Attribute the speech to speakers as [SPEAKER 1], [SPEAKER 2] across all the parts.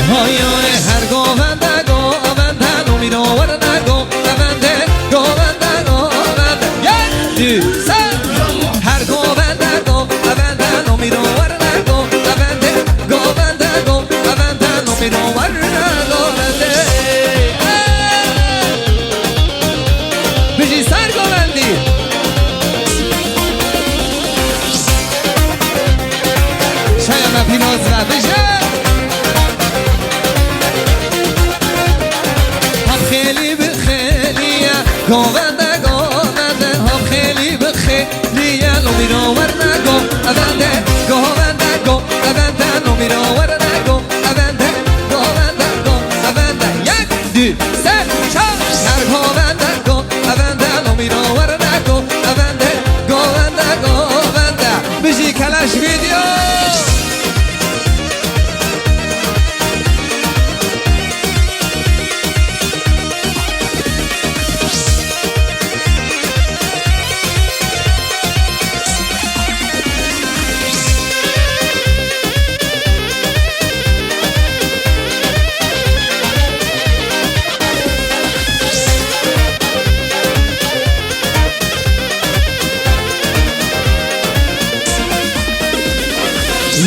[SPEAKER 1] های هر گوونده گوونده نمیرو ورده گوونده گوونده گوونده یک دو سه هر گوونده گوونده نمیرو ورده گوونده گوونده گوونده نمیرو ورده گوونده بجی سر گووندی شاید پیروز و بجه خیلی بخیلیه گوونده گوونده هم خیلی بخیلیه نمیرو ورده گوونده گوونده گوونده نمیرو ورده گوونده گوونده گوونده یک دو سه چهار هر گوونده گوونده نمیرو ورده گوونده گوونده گوونده بجی کلش ویدیو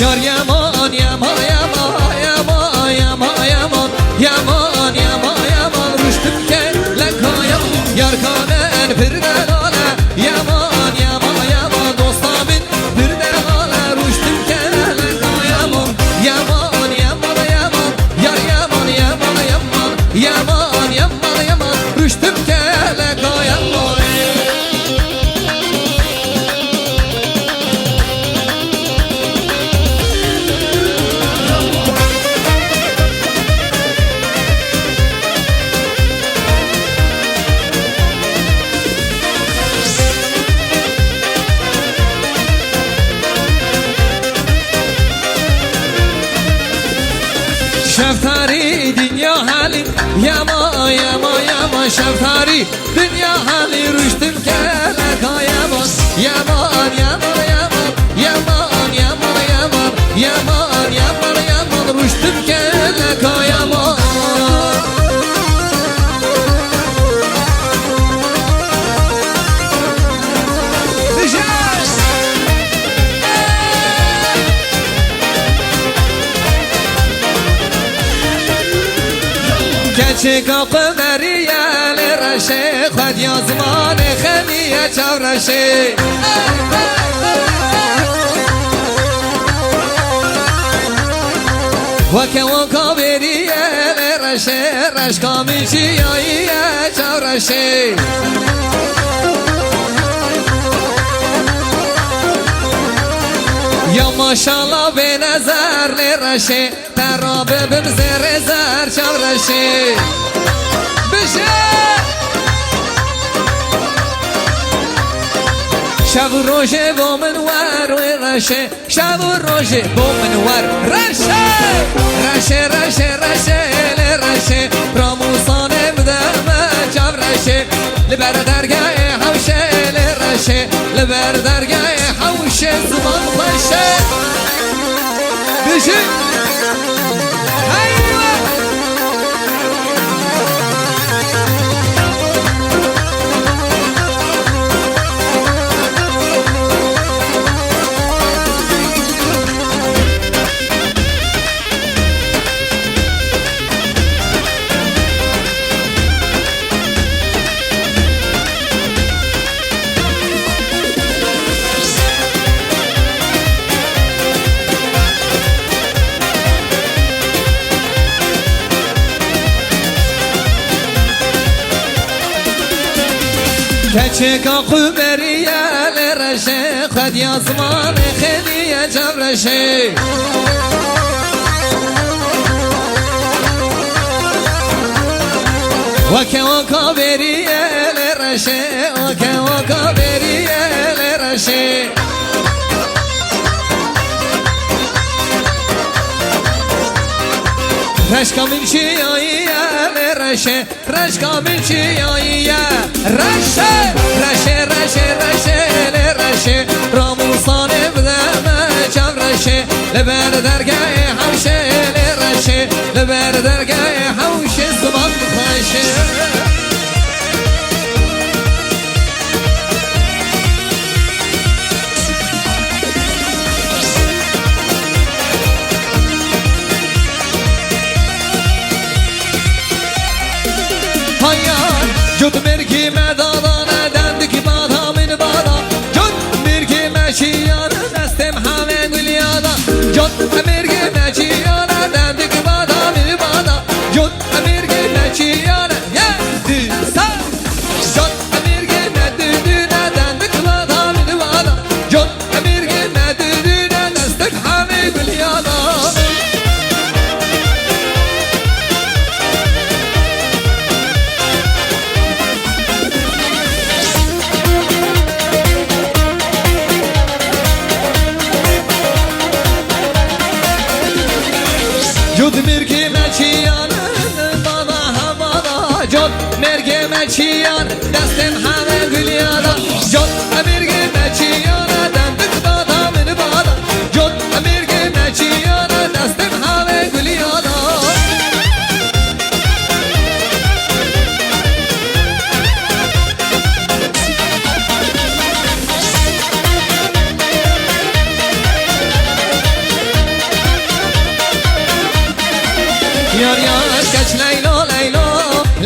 [SPEAKER 1] یار یمان یمان یمان یمان یمان یمان یمان یمان یمان رشتم که لکایم یار کانن پردگانه یمان یمان یمان دوستامین پردگانه رشتم که لکایم یمان یمان یمان یار یمان یمان یمان یمان یمان یمان رشتم که لکایم شفتاری دنیا حالی یما یما یما شفتاری دنیا حالی رشتم که لکایم یمان یمان یمان یمان یمان یمان یمان یمان یمان رشتم که لکایم کچکا قمریه لرشه خود یا زمان خمیه چورشه وکا بریه لرشه رشکا میشیاییه چورشه یا ماشالله به نظر لرشه ترابه بمزر زر چورشه بشه شب و روشه با منور و رشه شب و روشه با منور رشه رشه رشه رشه لرشه راموسانه بدمه چورشه لبر درگاه حوشه لرشه لبر درگاه حوشه زمان باشه بشه کچکا قمریه لرشه خود یا زمان خیلیه جبرشه وکا بریه لرشه وکا بریه لرشه رشکا من چیاییه لرشه رشکا من چیاییه رشه رشه رشه رشه لرشه راموسانه بدمه چم رشه لبر درگاه حوشه لرشه لبر درگاه حوش زمان خوشه hayal Jod merki medadana dendik bada min bada Jod merki meşiyana destem hame gülyada Jod merki meşiyana dendik bada min bada Jod merki meşiyana yendi sen Jod merki medüdüne dendik bada min bada Jod merki medüdüne destek hame gülyada Jod merge meçiyan bana havada Jod merge meçiyan destem hame gülyada Jod merge meçiyan dendik bada min bada Jod merge meçiyan destem hame gülyada Yar yar kaç Leylo Leylo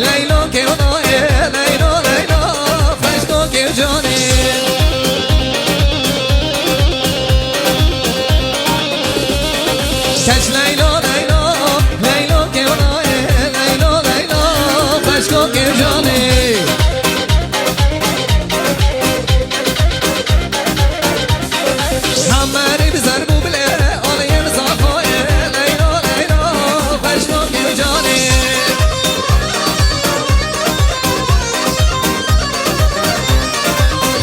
[SPEAKER 1] Leylo ke ona Leylo Leylo Feşto ke cani Kaç Leylo Leylo Leylo ke ona Leylo Leylo Feşto ke cani Hamari bizar bu bile Olayım zafoye Leylo Leylo Feşto ke cani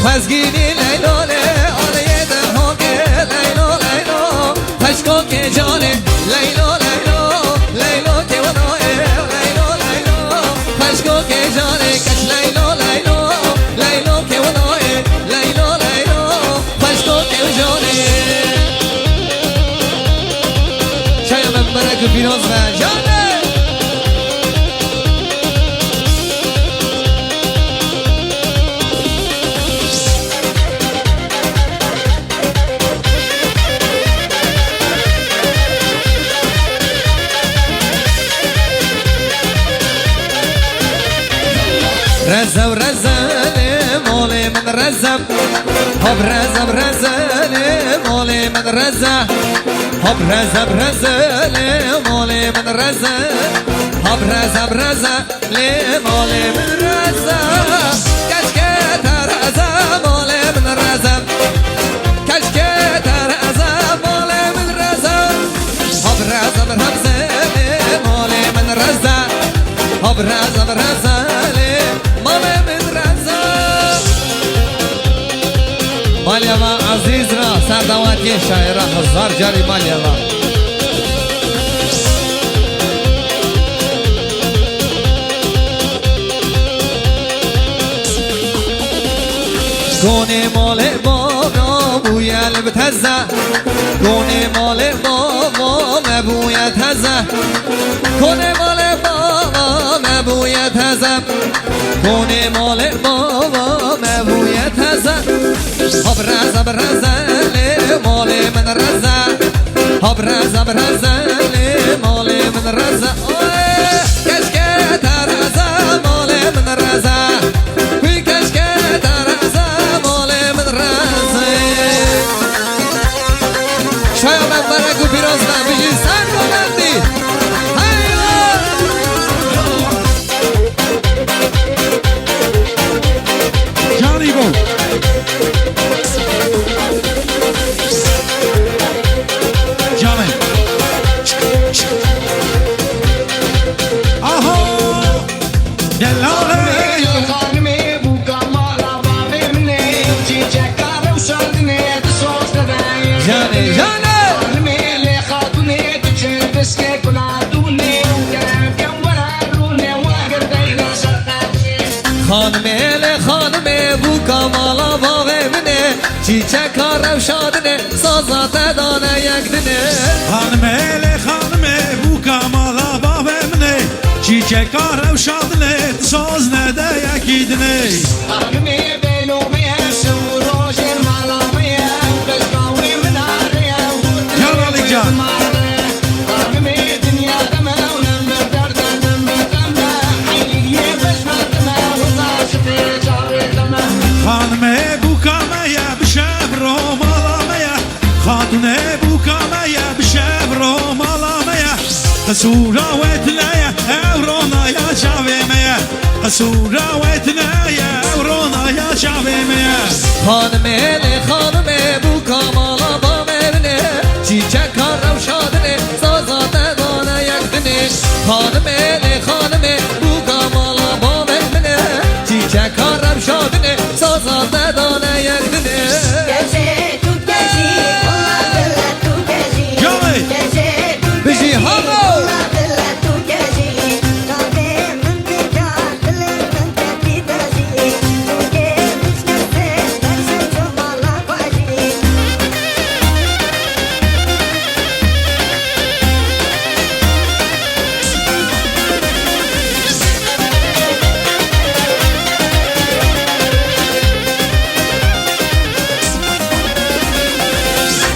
[SPEAKER 1] Fazgini Leylo le Olayı da hoke Leylo Leylo Feşto ke cani Leylo Leylo Leylo ke ona Leylo Leylo Feşto ke cani Kaç Leylo Leylo Leylo ke ona Leylo Leylo Feşto ke cani Şaya membere küpinoz ve cani رزا ورزاني مولي من رزا هب رزا برزاني مولي من رزا هب رزا برزاني مولي من رزا هب رزا برزاني مولي من رزا كشكت رزا مولي من رزا كشكت رزا مولي من رزا هب رزا برزاني مولي من رزا هب رزا برزاني مولي من رزا ماليما عزيز را سردواتي شاعرة هزار جاري ماليما كوني مولي بابا بويا اللي بتهزة كوني مولي بابا ما بويا تهزة كوني مولي بابا ما بويا تهزة كوني مولي بابا ما بويا تهزة هب رزا برزا لي مولي من رزا هب رزا برزا لي مولي من رزا كشكت رزا مولي من رزا في كشكت رزا مولي من رزا شايا من برقو بيروزنا بيجي سان بلندي
[SPEAKER 2] Johnny go. Johnny. Aho. Delale.
[SPEAKER 1] Johnny, Johnny. خانمه خانمه بو کامالا باغ منه چیچک روشادنه سازات دانه یک دنه
[SPEAKER 2] خانمه خانمه بو کامالا شکار و شادنه ساز نده یکی دنه
[SPEAKER 3] خانمی بینو میشم و روش مالامیم بشکاوی مناریم
[SPEAKER 2] جان علی جان
[SPEAKER 3] خانمی دنیا دمونم بردردم بردم حیلیه بشمردم و زاشتی جاویدم
[SPEAKER 2] خانمه بوکامه بشب رو مالامه خاتونه بوکامه بشب رو مالامه قصورا وتنايا اورونا يا شعبي ميا قصورا وتنايا اورونا يا شعبي ميا
[SPEAKER 1] خانمه خانمه بو کامالا با مبنه چیچک کار شادنه سازاده دانه یک دنه خانمه خانمه بو کامالا با مبنه چیچک کار شادنه سازاده دانه یک دنه
[SPEAKER 4] گزه تو گزی والله بلا تو گزی
[SPEAKER 2] جوی
[SPEAKER 4] گزه تو
[SPEAKER 1] بجی
[SPEAKER 4] گزی
[SPEAKER 1] هامو
[SPEAKER 4] والله بلا تو گزی قلبي من بكار دل من تبي دزي وجه بسكت درس جمال واجي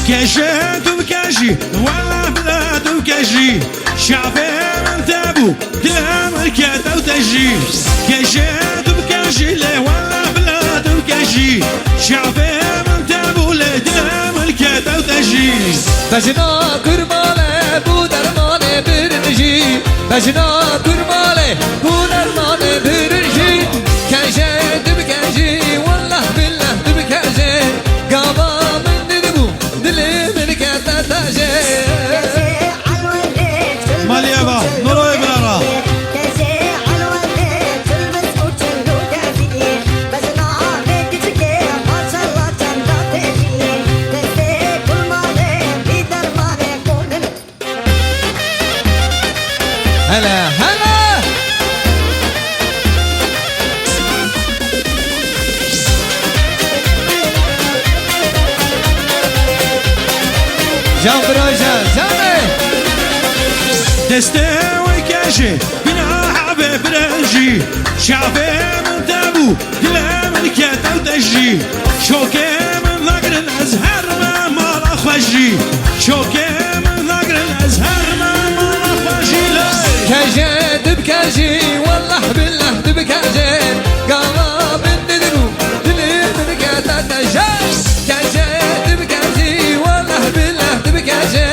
[SPEAKER 2] كشي تبكشي ولا بلا تبكشي شعبي من تابو دلام الكاتا وتجي كشي تبكشي لا ولا بلا تبكشي شعبي من تابو لا دلام الكاتا وتجي
[SPEAKER 1] بجنا kurmale bu dermane birinci Bejna kurmale bu dermane birinci Keşe dibkeşi vallah billah dibkeşi Gaba min dedi bu dilimin keteteci
[SPEAKER 4] گزه علوانك
[SPEAKER 2] ماليابا نورو إبرارا
[SPEAKER 4] گزه علوانك تلبس وتلو دزي بس نعرف تجي ما شاء الله تندا تجي گزه كل ما في درمانك كونن
[SPEAKER 1] هلا هلا Can Brajan, canım
[SPEAKER 2] دسته وكاشي بنا حبيب رنجي شعبي من تابو دلام الكاتا وتجي شوكي من ذكر الازهر ما خجي شوكي من ذكر الازهر ما خجي لا
[SPEAKER 1] كاجي دبكاجي والله بالله دبكاجي قاما من ندرو دلي من كاتا تجي كاجي دبكاجي والله بالله دبكاجي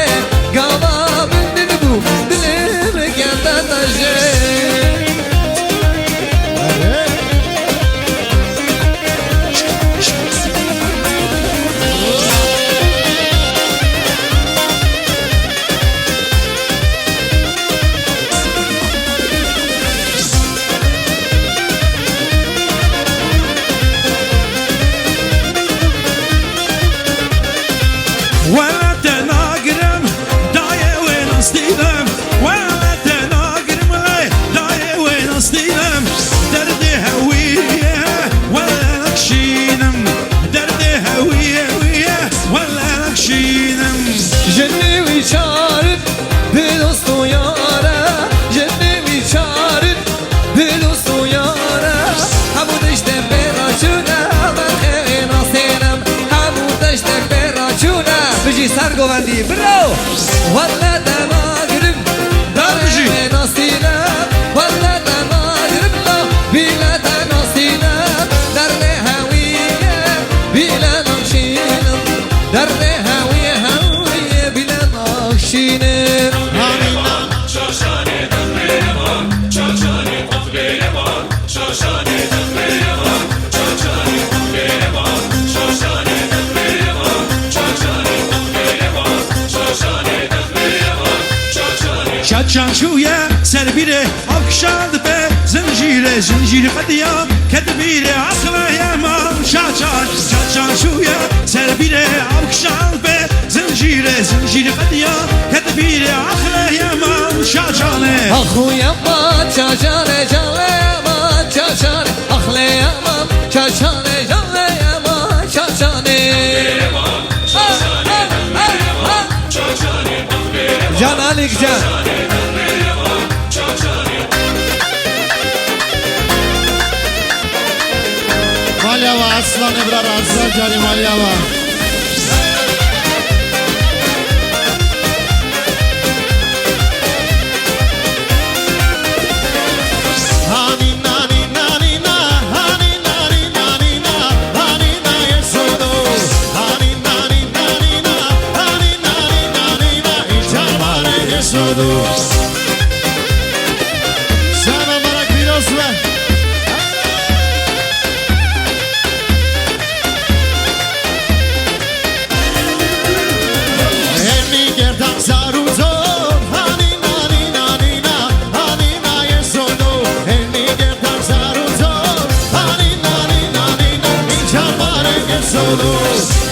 [SPEAKER 1] قاما من ندرو دلي من كاتا تجي
[SPEAKER 2] ولا تناقرم داي وين اصطيلم ولا تناقرم لاي داي وين اصطيلم دردي هويه ولا نكشينم دردي هويه ويه ولا نكشينم
[SPEAKER 1] جني ويشارد بلوستو يارا جني ويشارد بلوستو يارا همو دشتم براچونا من خیلی ناسینم همو دشتم براچونا بجی سرگوندی برو والله دماغرم
[SPEAKER 2] بجی.
[SPEAKER 1] دارم ناسینم والله دماغرم لا بیلا ناسینم در هویه بیلا ناشینم در هویه هویه بیلا ناشینم
[SPEAKER 2] شاتشان شوية سربيرة أبكشاد به زنجيرة زنجير قديام كدبيرة عقلة يا مان شاتشان شوية سربيرة أبكشاد به زنجيرة زنجير قديام كدبيرة عقلة يا مان شاتشانة
[SPEAKER 1] أخويا ما تشاشانة جالي ما تشاشانة أخلي ما تشاشانة جالي ما تشاشانة جان عليك جان
[SPEAKER 5] Allah nebra razı cari maliyava. Sana bana kilos ver. Elmi gerdan zaruzo, hani nani nani na, hani na yesodo. Elmi gerdan zaruzo, hani nani nani na, inçamare yesodo.